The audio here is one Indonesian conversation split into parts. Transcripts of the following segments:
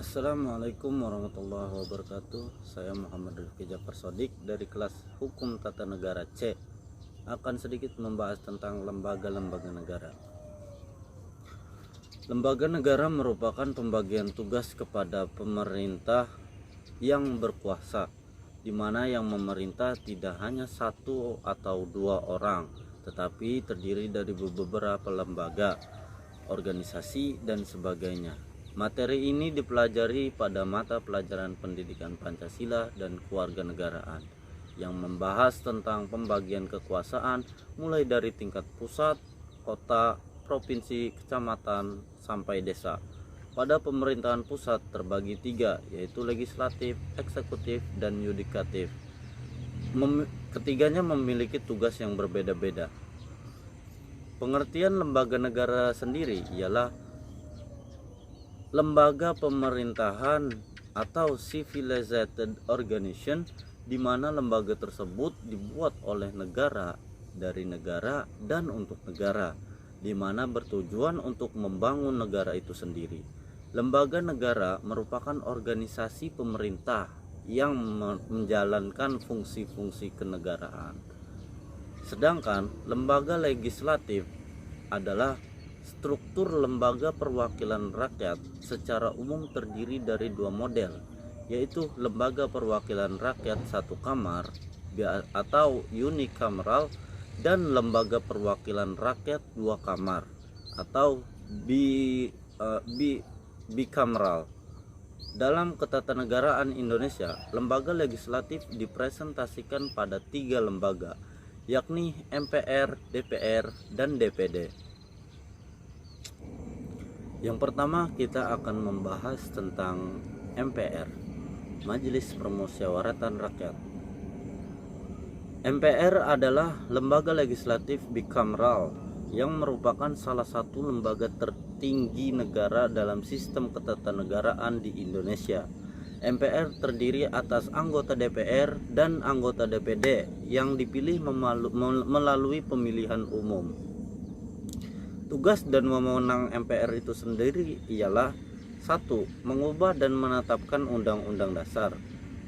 Assalamualaikum warahmatullahi wabarakatuh. Saya Muhammad Rifki Jafar Sodik dari kelas Hukum Tata Negara C. Akan sedikit membahas tentang lembaga-lembaga negara. Lembaga negara merupakan pembagian tugas kepada pemerintah yang berkuasa, di mana yang memerintah tidak hanya satu atau dua orang, tetapi terdiri dari beberapa lembaga, organisasi, dan sebagainya. Materi ini dipelajari pada mata pelajaran pendidikan Pancasila dan Kewarganegaraan yang membahas tentang pembagian kekuasaan mulai dari tingkat pusat, kota, provinsi, kecamatan, sampai desa. Pada pemerintahan pusat terbagi tiga, yaitu legislatif, eksekutif, dan yudikatif. Ketiganya memiliki tugas yang berbeda-beda. Pengertian lembaga negara sendiri ialah lembaga pemerintahan atau civilized organization, di mana lembaga tersebut dibuat oleh negara, dari negara, dan untuk negara, di mana bertujuan untuk membangun negara itu sendiri. Lembaga negara merupakan organisasi pemerintah yang menjalankan fungsi-fungsi kenegaraan. Sedangkan lembaga legislatif adalah struktur lembaga perwakilan rakyat secara umum terdiri dari dua model, yaitu lembaga perwakilan rakyat satu kamar atau unicameral dan lembaga perwakilan rakyat dua kamar atau bicameral. Dalam ketatanegaraan Indonesia, lembaga legislatif dipresentasikan pada tiga lembaga, yakni MPR, DPR, dan DPD. Yang pertama, kita akan membahas tentang MPR, Majelis Permusyawaratan Rakyat. MPR adalah lembaga legislatif bicameral yang merupakan salah satu lembaga tertinggi negara dalam sistem ketatanegaraan di Indonesia. MPR terdiri atas anggota DPR dan anggota DPD yang dipilih melalui pemilihan umum. Tugas dan wewenang MPR itu sendiri ialah: 1. Mengubah dan menetapkan undang-undang dasar.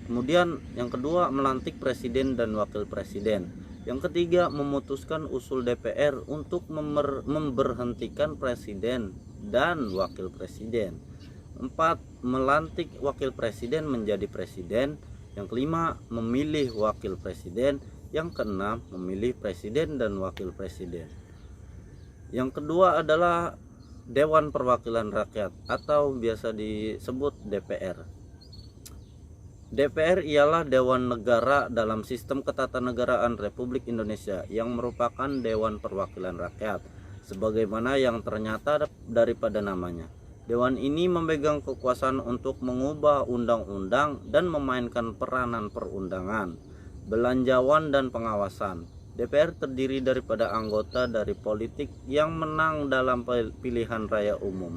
Kemudian yang kedua, melantik presiden dan wakil presiden. Yang ketiga, memutuskan usul DPR untuk memberhentikan presiden dan wakil presiden. 4. Melantik wakil presiden menjadi presiden. Yang kelima, memilih wakil presiden. Yang keenam, memilih presiden dan wakil presiden. Yang kedua adalah Dewan Perwakilan Rakyat atau biasa disebut DPR. DPR ialah Dewan Negara dalam sistem ketatanegaraan Republik Indonesia yang merupakan Dewan Perwakilan Rakyat, sebagaimana yang ternyata daripada namanya. Dewan ini memegang kekuasaan untuk mengubah undang-undang dan memainkan peranan perundangan, belanjawan, dan pengawasan. DPR terdiri daripada anggota dari politik yang menang dalam pilihan raya umum.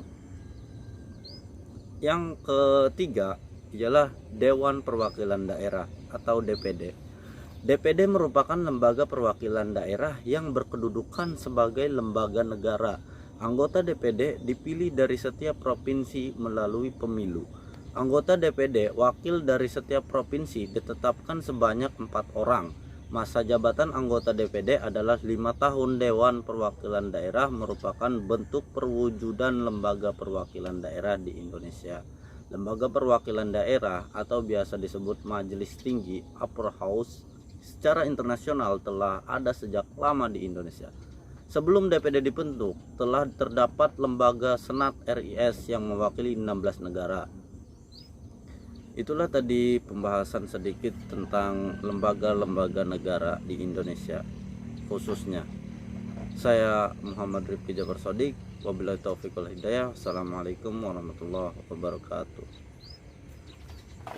Yang ketiga ialah Dewan Perwakilan Daerah atau DPD. DPD merupakan lembaga perwakilan daerah yang berkedudukan sebagai lembaga negara. Anggota DPD dipilih dari setiap provinsi melalui pemilu. Anggota DPD wakil dari setiap provinsi ditetapkan sebanyak 4 orang. Masa jabatan anggota DPD adalah 5 tahun. Dewan Perwakilan Daerah merupakan bentuk perwujudan lembaga perwakilan daerah di Indonesia. Lembaga perwakilan daerah atau biasa disebut Majelis Tinggi Upper House secara internasional telah ada sejak lama di Indonesia. Sebelum DPD dibentuk, telah terdapat lembaga Senat RIS yang mewakili 16 negara. Itulah tadi pembahasan sedikit tentang lembaga-lembaga negara di Indonesia khususnya. Saya Muhammad Rifki Jafar Sodik. Wabillahi taufiq wal hidayah. Assalamualaikum warahmatullahi wabarakatuh.